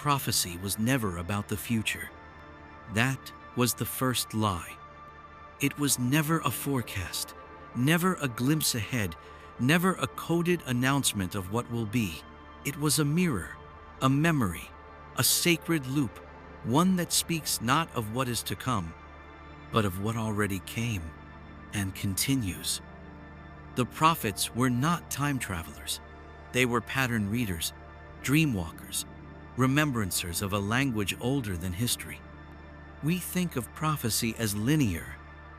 prophecy was never about the future. That was the first lie. It was never a forecast, never a glimpse ahead, never a coded announcement of what will be. It was a mirror, a memory, a sacred loop, one that speaks not of what is to come, but of what already came and continues. The prophets were not time travelers. They were pattern readers, dream walkers, remembrancers of a language older than history. We think of prophecy as linear.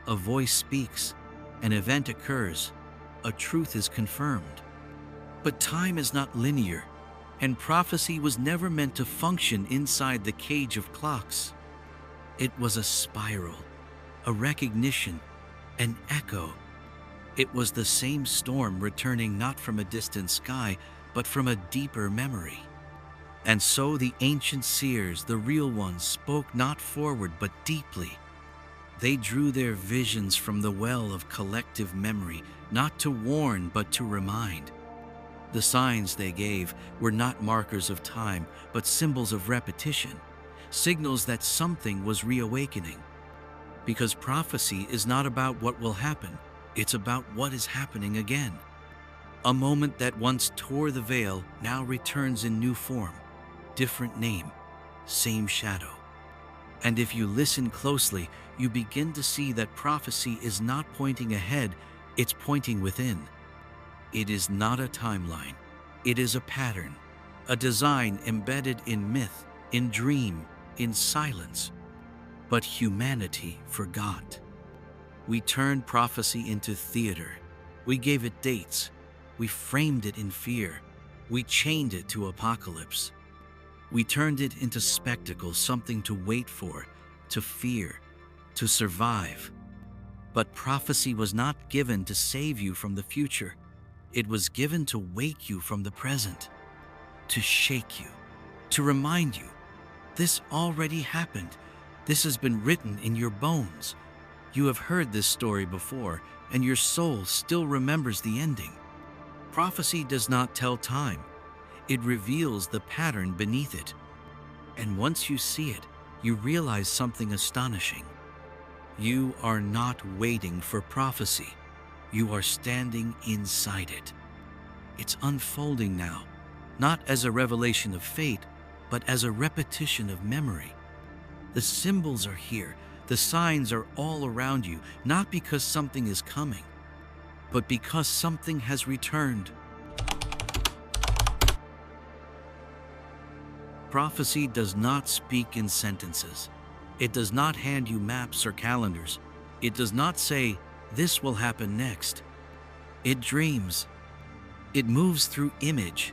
A voice speaks, an event occurs, a truth is confirmed. But time is not linear, and prophecy was never meant to function inside the cage of clocks. It was a spiral, a recognition, an echo. It was the same storm returning not from a distant sky, but from a deeper memory. And so the ancient seers, the real ones, spoke not forward but deeply. They drew their visions from the well of collective memory, not to warn but to remind. The signs they gave were not markers of time, but symbols of repetition, signals that something was reawakening. Because prophecy is not about what will happen, it's about what is happening again. A moment that once tore the veil now returns in new form, different name, same shadow. And if you listen closely, you begin to see that prophecy is not pointing ahead, it's pointing within. It is not a timeline. It is a pattern, a design embedded in myth, in dream, in silence. But humanity forgot. We turned prophecy into theater. We gave it dates. We framed it in fear. We chained it to apocalypse. We turned it into spectacle, something to wait for, to fear, to survive. But prophecy was not given to save you from the future. It was given to wake you from the present, to shake you, to remind you, this already happened. This has been written in your bones. You have heard this story before, and your soul still remembers the ending. Prophecy does not tell time. It reveals the pattern beneath it. And once you see it, you realize something astonishing. You are not waiting for prophecy. You are standing inside it. It's unfolding now, not as a revelation of fate, but as a repetition of memory. The symbols are here. The signs are all around you, not because something is coming, but because something has returned. Prophecy does not speak in sentences. It does not hand you maps or calendars. It does not say, "This will happen next." It dreams. It moves through image,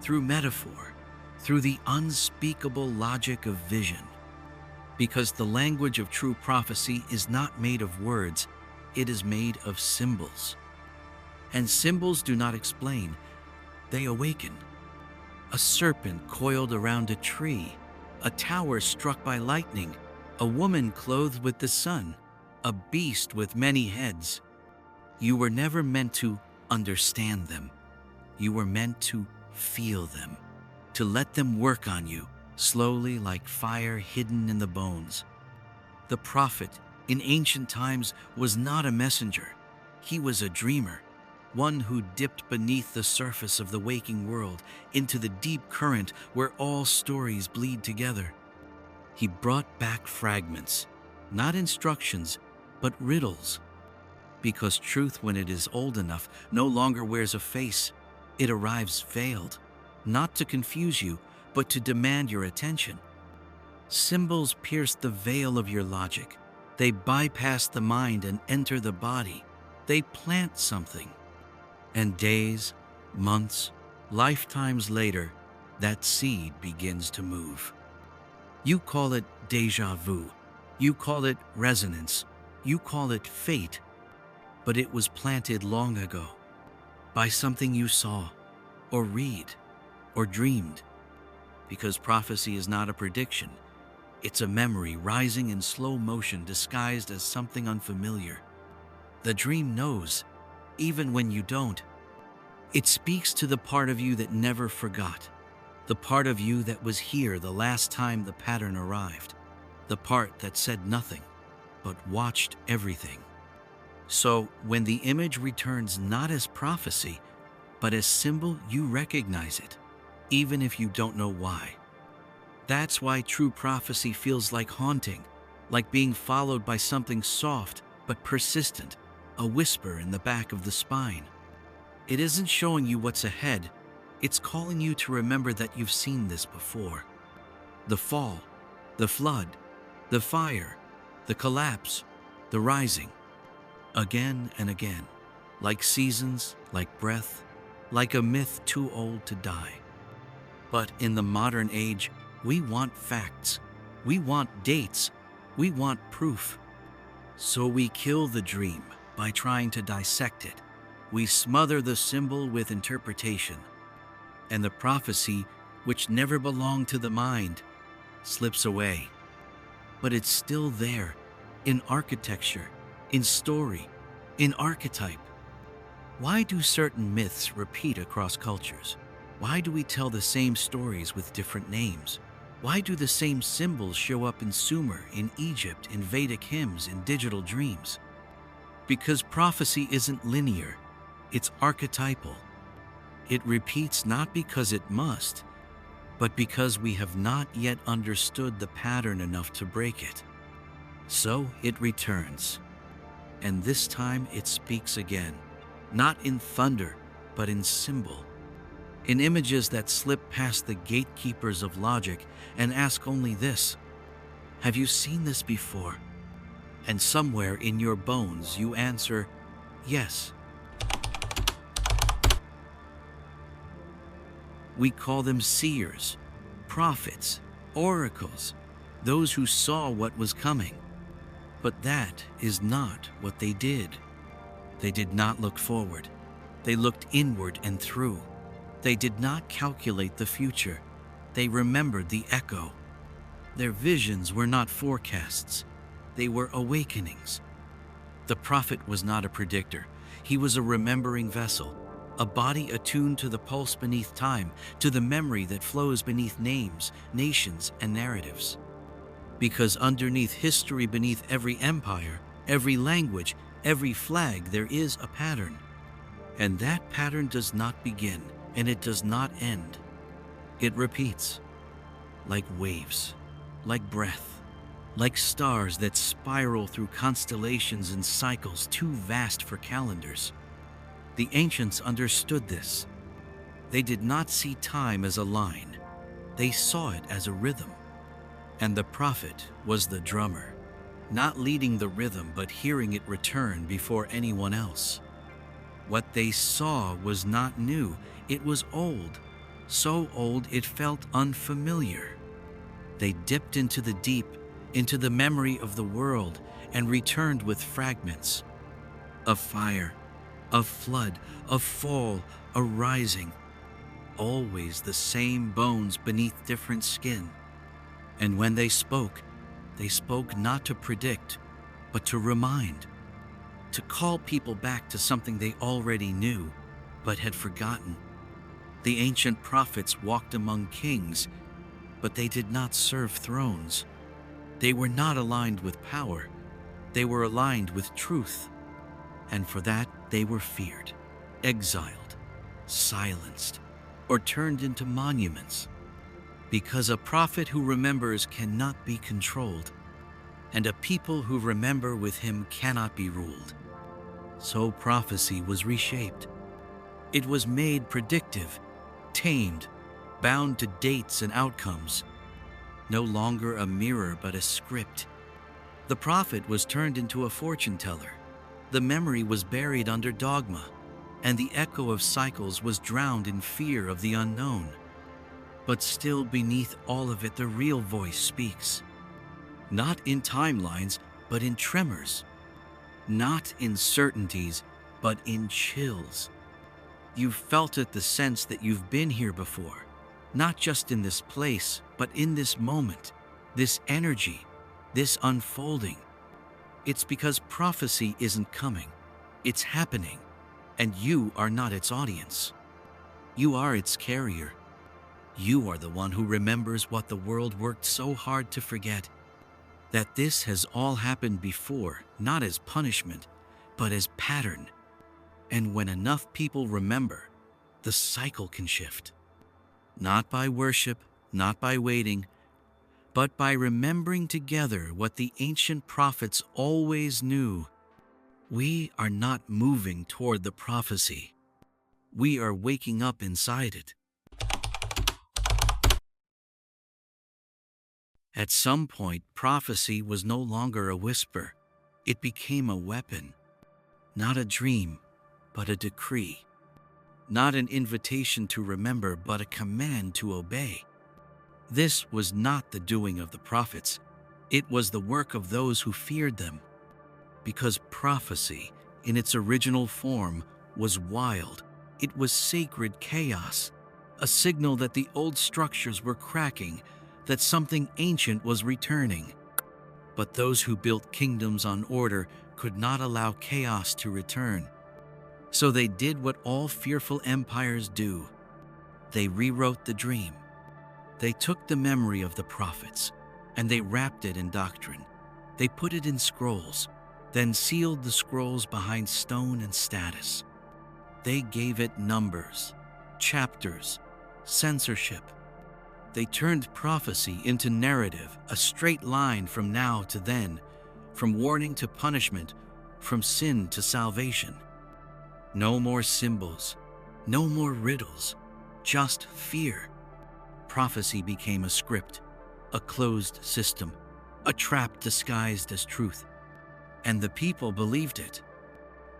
through metaphor, through the unspeakable logic of vision. Because the language of true prophecy is not made of words, it is made of symbols. And symbols do not explain, they awaken. A serpent coiled around a tree, a tower struck by lightning, a woman clothed with the sun, a beast with many heads. You were never meant to understand them. You were meant to feel them, to let them work on you, slowly like fire hidden in the bones. The prophet in ancient times was not a messenger. He was a dreamer, one who dipped beneath the surface of the waking world into the deep current where all stories bleed together. He brought back fragments, not instructions, but riddles. Because truth, when it is old enough, no longer wears a face. It arrives veiled, not to confuse you, but to demand your attention. Symbols pierce the veil of your logic. They bypass the mind and enter the body. They plant something. And days, months, lifetimes later, that seed begins to move. You call it déjà vu. You call it resonance. You call it fate. But it was planted long ago by something you saw, or read, or dreamed. Because prophecy is not a prediction. It's a memory rising in slow motion disguised as something unfamiliar. The dream knows, even when you don't. It speaks to the part of you that never forgot. The part of you that was here the last time the pattern arrived. The part that said nothing, but watched everything. So when the image returns not as prophecy, but as symbol, you recognize it, even if you don't know why. That's why true prophecy feels like haunting, like being followed by something soft but persistent, a whisper in the back of the spine. It isn't showing you what's ahead, it's calling you to remember that you've seen this before. The fall, the flood, the fire, the collapse, the rising. Again and again, like seasons, like breath, like a myth too old to die. But in the modern age, we want facts, we want dates, we want proof. So we kill the dream by trying to dissect it. We smother the symbol with interpretation. And the prophecy, which never belonged to the mind, slips away. But it's still there, in architecture, in story, in archetype. Why do certain myths repeat across cultures? Why do we tell the same stories with different names? Why do the same symbols show up in Sumer, in Egypt, in Vedic hymns, in digital dreams? Because prophecy isn't linear, it's archetypal. It repeats not because it must, but because we have not yet understood the pattern enough to break it. So it returns. And this time it speaks again, not in thunder, but in symbol. In images that slip past the gatekeepers of logic and ask only this: have you seen this before? And somewhere in your bones you answer, yes. We call them seers, prophets, oracles, those who saw what was coming. But that is not what they did. They did not look forward. They looked inward and through. They did not calculate the future. They remembered the echo. Their visions were not forecasts. They were awakenings. The prophet was not a predictor. He was a remembering vessel, a body attuned to the pulse beneath time, to the memory that flows beneath names, nations, and narratives. Because underneath history, beneath every empire, every language, every flag, there is a pattern. And that pattern does not begin, and it does not end. It repeats, like waves, like breath, like stars that spiral through constellations and cycles too vast for calendars. The ancients understood this. They did not see time as a line. They saw it as a rhythm. And the prophet was the drummer, not leading the rhythm but hearing it return before anyone else. What they saw was not new, it was old, so old it felt unfamiliar. They dipped into the deep, into the memory of the world, and returned with fragments. A fire, a flood, a fall, a rising. Always the same bones beneath different skin. And when they spoke not to predict, but to remind, to call people back to something they already knew, but had forgotten. The ancient prophets walked among kings, but they did not serve thrones. They were not aligned with power. They were aligned with truth. And for that, they were feared, exiled, silenced, or turned into monuments. Because a prophet who remembers cannot be controlled, and a people who remember with him cannot be ruled. So prophecy was reshaped. It was made predictive, tamed, bound to dates and outcomes. No longer a mirror but a script. The prophet was turned into a fortune teller. The memory was buried under dogma, and the echo of cycles was drowned in fear of the unknown. But still beneath all of it, the real voice speaks. Not in timelines, but in tremors. Not in certainties, but in chills. You've felt it, the sense that you've been here before. Not just in this place, but in this moment, this energy, this unfolding. It's because prophecy isn't coming, it's happening, and you are not its audience. You are its carrier. You are the one who remembers what the world worked so hard to forget. That this has all happened before, not as punishment, but as pattern. And when enough people remember, the cycle can shift. Not by worship, not by waiting, but by remembering together what the ancient prophets always knew. We are not moving toward the prophecy. We are waking up inside it. At some point, prophecy was no longer a whisper. It became a weapon. Not a dream, but a decree. Not an invitation to remember, but a command to obey. This was not the doing of the prophets. It was the work of those who feared them. Because prophecy, in its original form, was wild. It was sacred chaos, a signal that the old structures were cracking, that something ancient was returning. But those who built kingdoms on order could not allow chaos to return. So they did what all fearful empires do. They rewrote the dream. They took the memory of the prophets, and they wrapped it in doctrine. They put it in scrolls, then sealed the scrolls behind stone and status. They gave it numbers, chapters, censorship. They turned prophecy into narrative, a straight line from now to then, from warning to punishment, from sin to salvation. No more symbols, no more riddles, just fear. Prophecy became a script, a closed system, a trap disguised as truth. And the people believed it.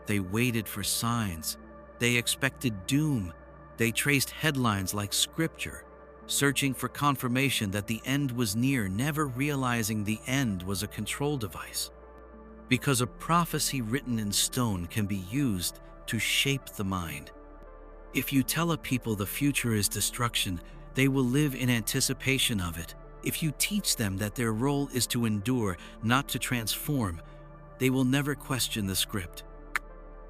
They waited for signs. They expected doom. They traced headlines like scripture, searching for confirmation that the end was near, never realizing the end was a control device. Because a prophecy written in stone can be used to shape the mind. If you tell a people the future is destruction, they will live in anticipation of it. If you teach them that their role is to endure, not to transform, they will never question the script.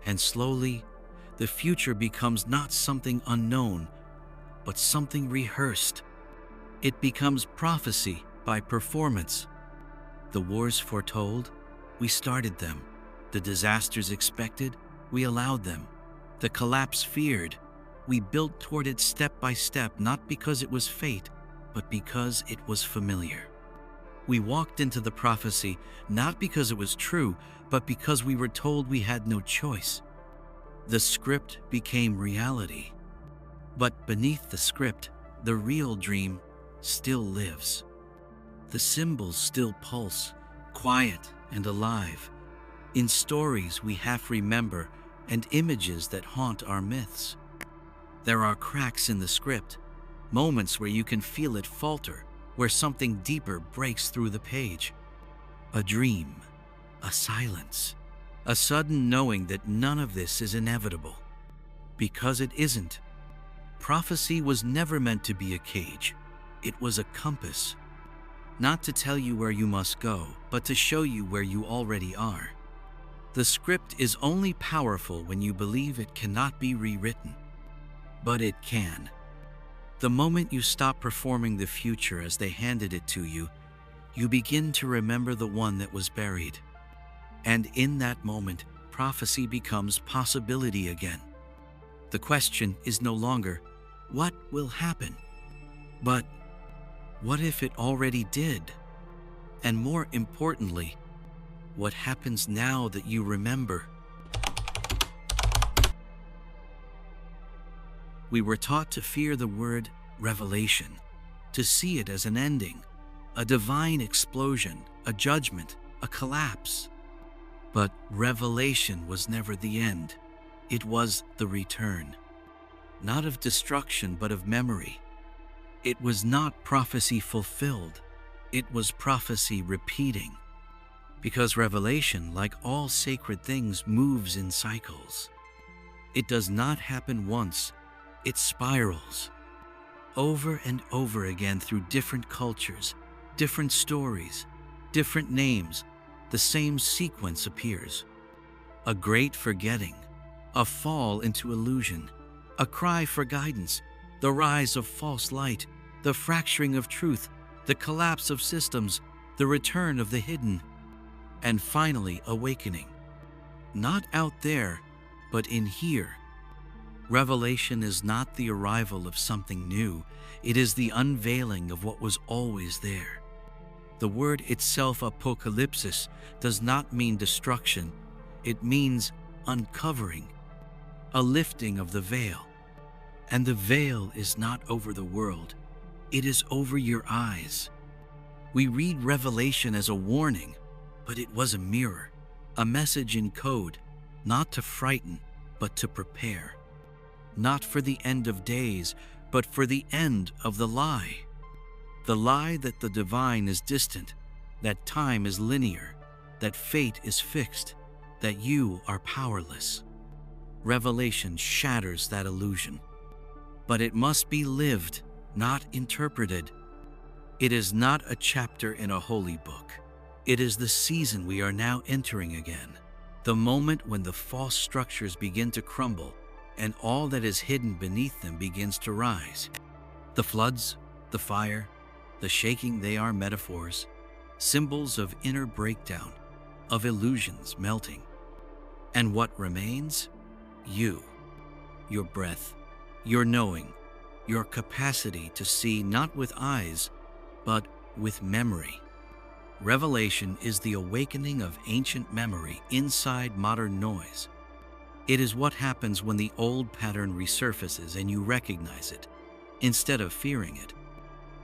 And slowly, the future becomes not something unknown, but something rehearsed. It becomes prophecy by performance. The wars foretold, we started them. The disasters expected, we allowed them. The collapse feared, we built toward it step by step, not because it was fate, but because it was familiar. We walked into the prophecy not because it was true, but because we were told we had no choice. The script became reality. But beneath the script, the real dream still lives. The symbols still pulse, quiet and alive, in stories we half remember and images that haunt our myths. There are cracks in the script, moments where you can feel it falter, where something deeper breaks through the page. A dream, a silence, a sudden knowing that none of this is inevitable. Because it isn't. Prophecy was never meant to be a cage. It was a compass. Not to tell you where you must go, but to show you where you already are. The script is only powerful when you believe it cannot be rewritten. But it can. The moment you stop performing the future as they handed it to you, you begin to remember the one that was buried. And in that moment, prophecy becomes possibility again. The question is no longer, what will happen? But what if it already did? And more importantly, what happens now that you remember? We were taught to fear the word revelation, to see it as an ending, a divine explosion, a judgment, a collapse. But revelation was never the end. It was the return, not of destruction, but of memory. It was not prophecy fulfilled. It was prophecy repeating. Because revelation, like all sacred things, moves in cycles. It does not happen once. It spirals over and over again through different cultures, different stories, different names. The same sequence appears. A great forgetting, a fall into illusion, a cry for guidance, the rise of false light, the fracturing of truth, the collapse of systems, the return of the hidden, and finally awakening. Not out there, but in here. Revelation is not the arrival of something new, it is the unveiling of what was always there. The word itself, apocalypsis, does not mean destruction, it means uncovering, a lifting of the veil. And the veil is not over the world, it is over your eyes. We read Revelation as a warning, but it was a mirror, a message in code, not to frighten, but to prepare. Not for the end of days, but for the end of the lie. The lie that the divine is distant, that time is linear, that fate is fixed, that you are powerless. Revelation shatters that illusion. But it must be lived, not interpreted. It is not a chapter in a holy book. It is the season we are now entering again, the moment when the false structures begin to crumble and all that is hidden beneath them begins to rise. The floods, the fire, the shaking, they are metaphors, symbols of inner breakdown, of illusions melting. And what remains? You, your breath, your knowing, your capacity to see not with eyes, but with memory. Revelation is the awakening of ancient memory inside modern noise. It is what happens when the old pattern resurfaces and you recognize it, instead of fearing it.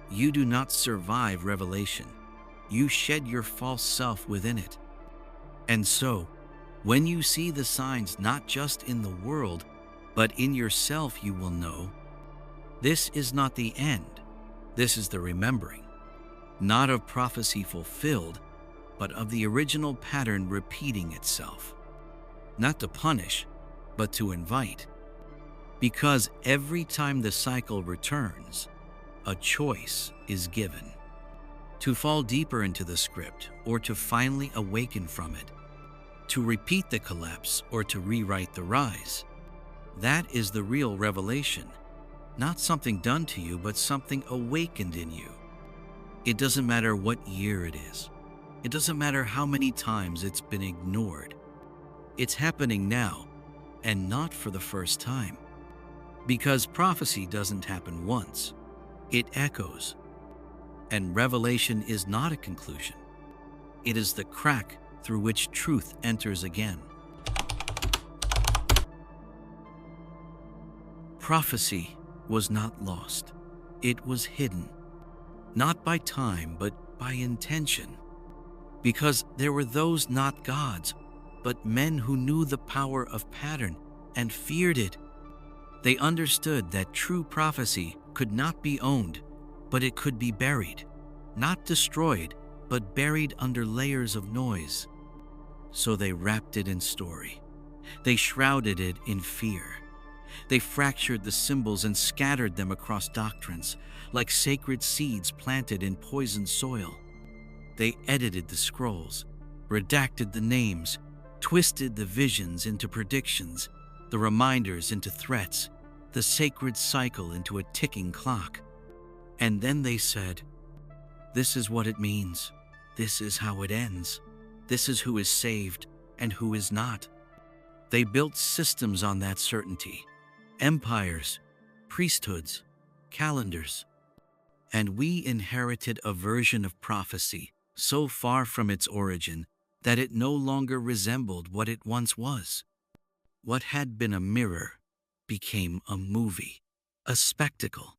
You do not survive revelation. You shed your false self within it. And so, when you see the signs not just in the world, but in yourself, you will know, this is not the end. This is the remembering, not of prophecy fulfilled, but of the original pattern repeating itself. Not to punish, but to invite. Because every time the cycle returns, a choice is given. To fall deeper into the script or to finally awaken from it. To repeat the collapse or to rewrite the rise. That is the real revelation. Not something done to you, but something awakened in you. It doesn't matter what year it is. It doesn't matter how many times it's been ignored. It's happening now, and not for the first time. Because prophecy doesn't happen once. It echoes. And revelation is not a conclusion. It is the crack through which truth enters again. Prophecy was not lost. It was hidden. Not by time, but by intention. Because there were those not gods, but men who knew the power of pattern and feared it. They understood that true prophecy could not be owned, but it could be buried. Not destroyed, but buried under layers of noise. So they wrapped it in story. They shrouded it in fear. They fractured the symbols and scattered them across doctrines, like sacred seeds planted in poisoned soil. They edited the scrolls, redacted the names, twisted the visions into predictions, the reminders into threats, the sacred cycle into a ticking clock. And then they said, "This is what it means. This is how it ends. This is who is saved and who is not." They built systems on that certainty. Empires, priesthoods, calendars. And we inherited a version of prophecy so far from its origin that it no longer resembled what it once was. What had been a mirror became a movie, a spectacle,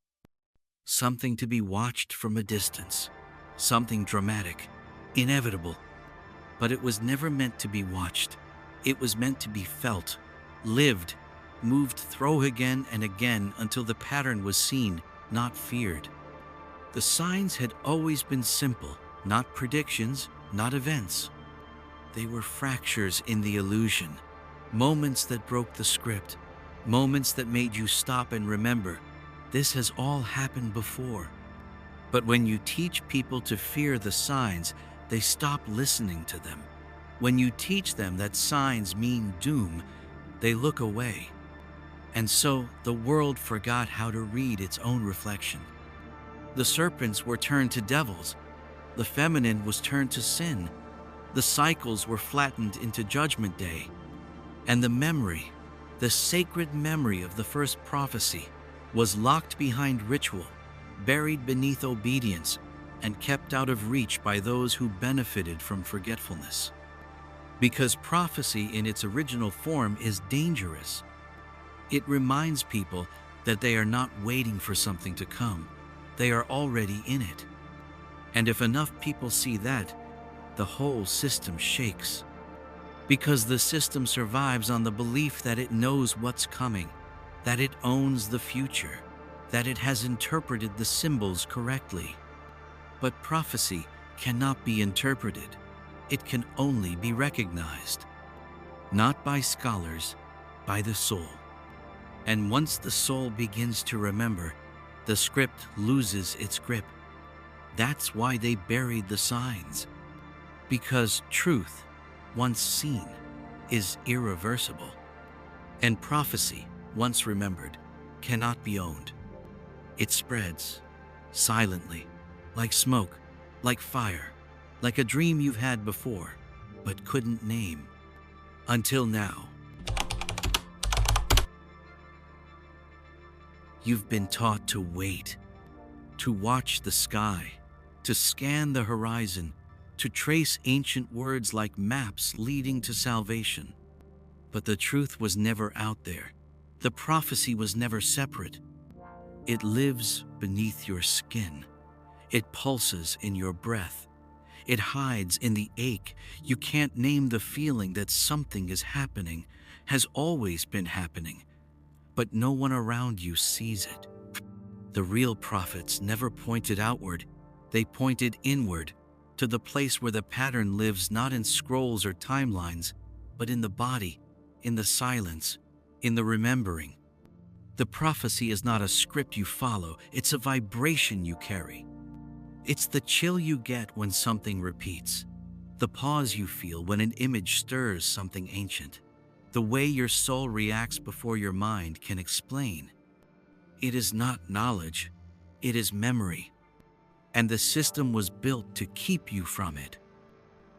something to be watched from a distance, something dramatic, inevitable. But it was never meant to be watched. It was meant to be felt, lived, moved through again and again until the pattern was seen, not feared. The signs had always been simple, not predictions, not events. They were fractures in the illusion, moments that broke the script, moments that made you stop and remember, this has all happened before. But when you teach people to fear the signs, they stop listening to them. When you teach them that signs mean doom, they look away. And so the world forgot how to read its own reflection. The serpents were turned to devils. The feminine was turned to sin. The cycles were flattened into Judgment Day. And the memory, the sacred memory of the first prophecy, was locked behind ritual, buried beneath obedience, and kept out of reach by those who benefited from forgetfulness. Because prophecy in its original form is dangerous. It reminds people that they are not waiting for something to come. They are already in it. And if enough people see that, the whole system shakes. Because the system survives on the belief that it knows what's coming, that it owns the future, that it has interpreted the symbols correctly. But prophecy cannot be interpreted. It can only be recognized. Not by scholars, by the soul. And once the soul begins to remember, the script loses its grip. That's why they buried the signs. Because truth, once seen, is irreversible. And prophecy, once remembered, cannot be owned. It spreads, silently, like smoke, like fire, like a dream you've had before, but couldn't name. Until now. You've been taught to wait, to watch the sky, to scan the horizon, to trace ancient words like maps leading to salvation. But the truth was never out there. The prophecy was never separate. It lives beneath your skin. It pulses in your breath. It hides in the ache. You can't name the feeling that something is happening, has always been happening, but no one around you sees it. The real prophets never pointed outward. They pointed inward, to the place where the pattern lives not in scrolls or timelines, but in the body, in the silence, in the remembering. The prophecy is not a script you follow, it's a vibration you carry. It's the chill you get when something repeats, the pause you feel when an image stirs something ancient, the way your soul reacts before your mind can explain. It is not knowledge, it is memory. And the system was built to keep you from it.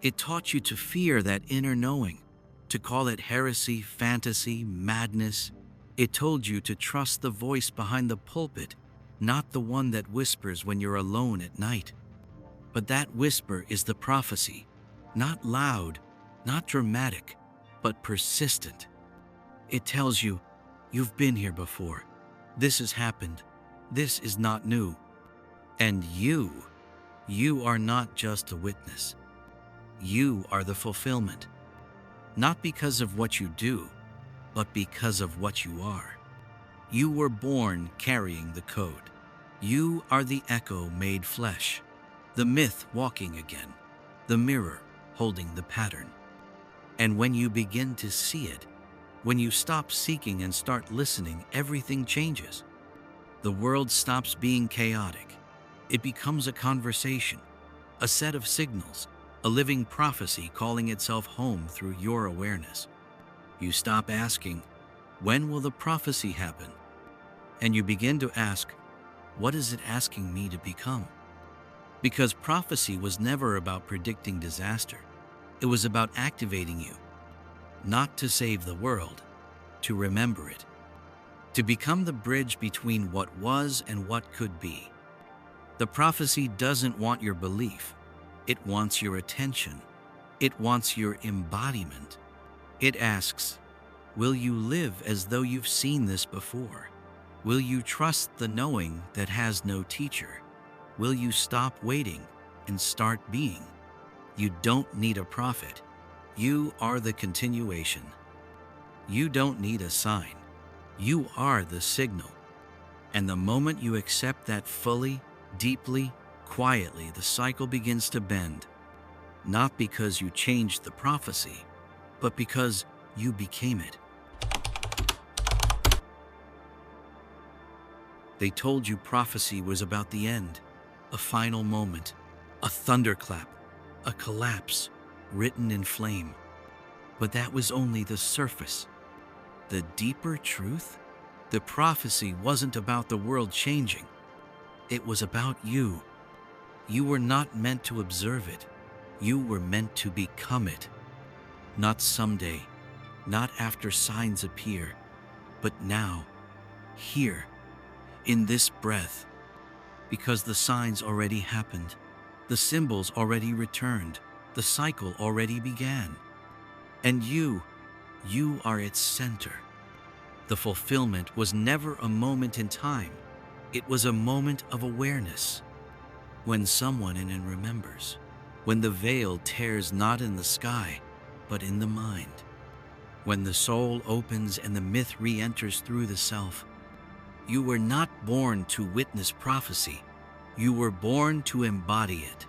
It taught you to fear that inner knowing, to call it heresy, fantasy, madness. It told you to trust the voice behind the pulpit, not the one that whispers when you're alone at night. But that whisper is the prophecy, not loud, not dramatic, but persistent. It tells you, you've been here before. This has happened. This is not new. And you are not just a witness. You are the fulfillment. Not because of what you do, but because of what you are. You were born carrying the code. You are the echo made flesh, the myth walking again, the mirror holding the pattern. And when you begin to see it, when you stop seeking and start listening, everything changes. The world stops being chaotic. It becomes a conversation, a set of signals, a living prophecy calling itself home through your awareness. You stop asking, when will the prophecy happen? And you begin to ask, what is it asking me to become? Because prophecy was never about predicting disaster. It was about activating you, not to save the world, to remember it, to become the bridge between what was and what could be. The prophecy doesn't want your belief. It wants your attention. It wants your embodiment. It asks, will you live as though you've seen this before? Will you trust the knowing that has no teacher? Will you stop waiting and start being? You don't need a prophet. You are the continuation. You don't need a sign. You are the signal. And the moment you accept that fully, deeply, quietly, the cycle begins to bend. Not because you changed the prophecy, but because you became it. They told you prophecy was about the end, a final moment, a thunderclap, a collapse, written in flame. But that was only the surface. The deeper truth? The prophecy wasn't about the world changing. It was about you. You were not meant to observe it. You were meant to become it. Not someday, not after signs appear, but now, here, in this breath. Because the signs already happened, the symbols already returned, the cycle already began. And you are its center. The fulfillment was never a moment in time. It was a moment of awareness. When someone remembers, when the veil tears not in the sky, but in the mind, when the soul opens and the myth re-enters through the self. You were not born to witness prophecy. You were born to embody it.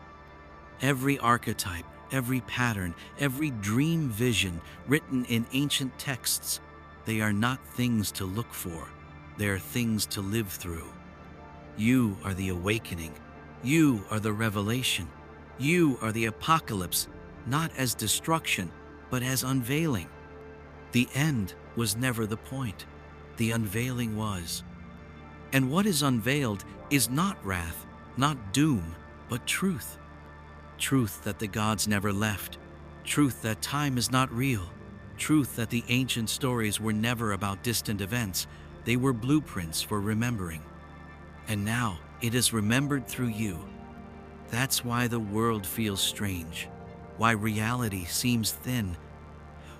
Every archetype, every pattern, every dream vision written in ancient texts, they are not things to look for. They are things to live through. You are the awakening. You are the revelation. You are the apocalypse, not as destruction, but as unveiling. The end was never the point. The unveiling was. And what is unveiled is not wrath, not doom, but truth. Truth that the gods never left. Truth that time is not real. Truth that the ancient stories were never about distant events. They were blueprints for remembering. And now it is remembered through you. That's why the world feels strange, why reality seems thin,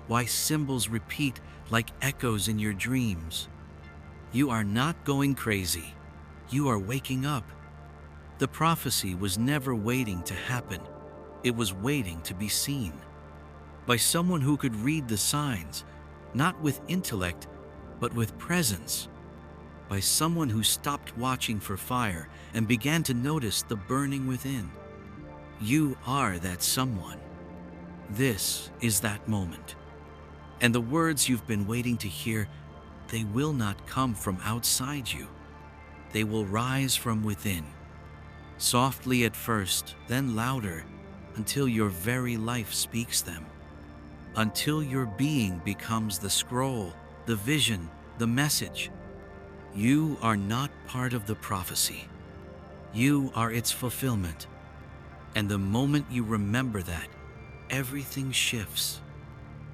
why symbols repeat like echoes in your dreams. You are not going crazy. You are waking up. The prophecy was never waiting to happen. It was waiting to be seen. By someone who could read the signs, not with intellect, but with presence. By someone who stopped watching for fire and began to notice the burning within. You are that someone. This is that moment. And the words you've been waiting to hear, they will not come from outside you. They will rise from within. Softly at first, then louder, until your very life speaks them. Until your being becomes the scroll, the vision, the message. You are not part of the prophecy. You are its fulfillment. And the moment you remember that, everything shifts.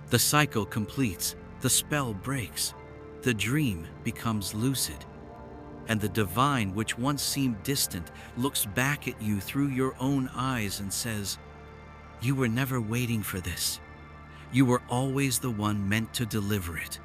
The cycle completes, the spell breaks, the dream becomes lucid, and the divine which once seemed distant looks back at you through your own eyes and says, "You were never waiting for this. You were always the one meant to deliver it."